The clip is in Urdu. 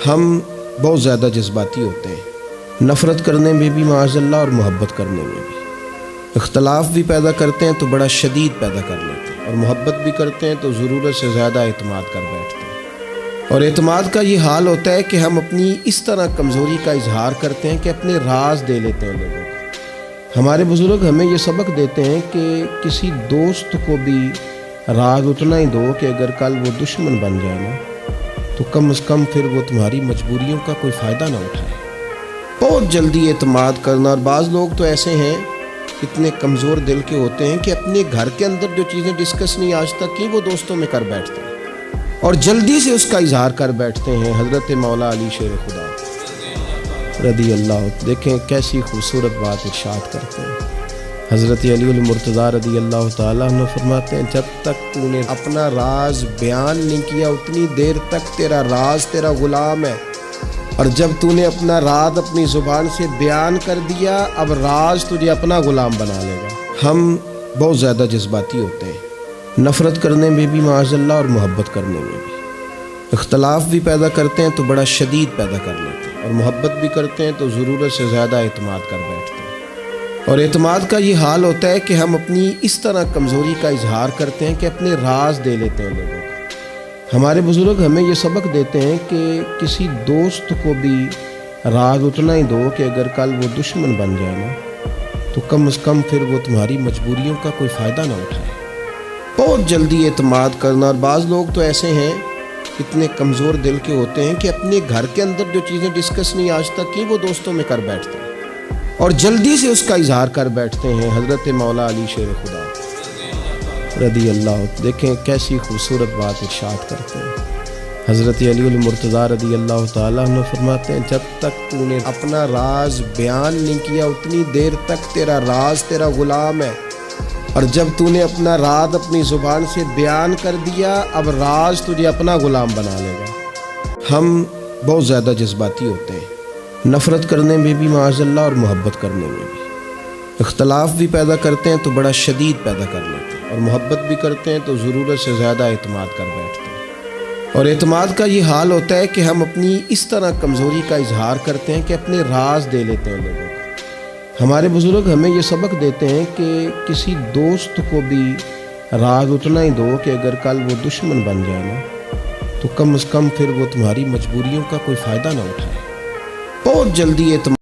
ہم بہت زیادہ جذباتی ہوتے ہیں، نفرت کرنے میں بھی معاذ اللہ اور محبت کرنے میں بھی۔ اختلاف بھی پیدا کرتے ہیں تو بڑا شدید پیدا کر لیتے ہیں، اور محبت بھی کرتے ہیں تو ضرورت سے زیادہ اعتماد کر بیٹھتے ہیں۔ اور اعتماد کا یہ حال ہوتا ہے کہ ہم اپنی اس طرح کمزوری کا اظہار کرتے ہیں کہ اپنے راز دے لیتے ہیں لوگوں کو۔ ہمارے بزرگ ہمیں یہ سبق دیتے ہیں کہ کسی دوست کو بھی راز اتنا ہی دو کہ اگر کل وہ دشمن بن جائے نا تو کم از کم پھر وہ تمہاری مجبوریوں کا کوئی فائدہ نہ اٹھائے۔ بہت جلدی اعتماد کرنا، اور بعض لوگ تو ایسے ہیں اتنے کمزور دل کے ہوتے ہیں کہ اپنے گھر کے اندر جو چیزیں ڈسکس نہیں آج تک کی وہ دوستوں میں کر بیٹھتے ہیں اور جلدی سے اس کا اظہار کر بیٹھتے ہیں۔ حضرت مولا علی شیر خدا رضی اللہ، دیکھیں کیسی خوبصورت بات ارشاد کرتے ہیں۔ حضرت علی المرتضیٰ رضی اللہ تعالیٰ عنہ فرماتے ہیں جب تک تو نے اپنا راز بیان نہیں کیا اتنی دیر تک تیرا راز تیرا غلام ہے، اور جب تو نے اپنا راز اپنی زبان سے بیان کر دیا اب راز تجھے اپنا غلام بنا لے گا۔ ہم بہت زیادہ جذباتی ہوتے ہیں، نفرت کرنے میں بھی معاذ اللہ اور محبت کرنے میں بھی۔ اختلاف بھی پیدا کرتے ہیں تو بڑا شدید پیدا کر لیتے ہیں، اور محبت بھی کرتے ہیں تو ضرورت سے زیادہ اعتماد کر بیٹھتے ہیں۔ اور اعتماد کا یہ حال ہوتا ہے کہ ہم اپنی اس طرح کمزوری کا اظہار کرتے ہیں کہ اپنے راز دے لیتے ہیں لوگوں کو۔ ہمارے بزرگ ہمیں یہ سبق دیتے ہیں کہ کسی دوست کو بھی راز اتنا ہی دو کہ اگر کل وہ دشمن بن جائے نا تو کم از کم پھر وہ تمہاری مجبوریوں کا کوئی فائدہ نہ اٹھائے۔ بہت جلدی اعتماد کرنا، اور بعض لوگ تو ایسے ہیں اتنے کمزور دل کے ہوتے ہیں کہ اپنے گھر کے اندر جو چیزیں ڈسکس نہیں آج تک کی وہ دوستوں میں کر بیٹھتے ہیں اور جلدی سے اس کا اظہار کر بیٹھتے ہیں۔ حضرت مولا علی شیر خدا رضی اللہ، دیکھیں کیسی خوبصورت بات ارشاد کرتے ہیں۔ حضرت علی المرتضیٰ رضی اللہ تعالیٰ عنہ فرماتے ہیں جب تک تو نے اپنا راز بیان نہیں کیا اتنی دیر تک تیرا راز تیرا غلام ہے، اور جب تو نے اپنا راز اپنی زبان سے بیان کر دیا اب راز تجھے اپنا غلام بنا لے گا۔ ہم بہت زیادہ جذباتی ہوتے ہیں، نفرت کرنے میں بھی معاذ اللہ اور محبت کرنے میں بھی۔ اختلاف بھی پیدا کرتے ہیں تو بڑا شدید پیدا کر لیتے ہیں، اور محبت بھی کرتے ہیں تو ضرورت سے زیادہ اعتماد کر بیٹھتے ہیں۔ اور اعتماد کا یہ حال ہوتا ہے کہ ہم اپنی اس طرح کمزوری کا اظہار کرتے ہیں کہ اپنے راز دے لیتے ہیں لوگوں کو۔ ہمارے بزرگ ہمیں یہ سبق دیتے ہیں کہ کسی دوست کو بھی راز اتنا ہی دو کہ اگر کل وہ دشمن بن جائے نا تو کم از کم پھر وہ تمہاری مجبوریوں کا کوئی فائدہ نہ اٹھائے۔ بہت جلدی اعتماد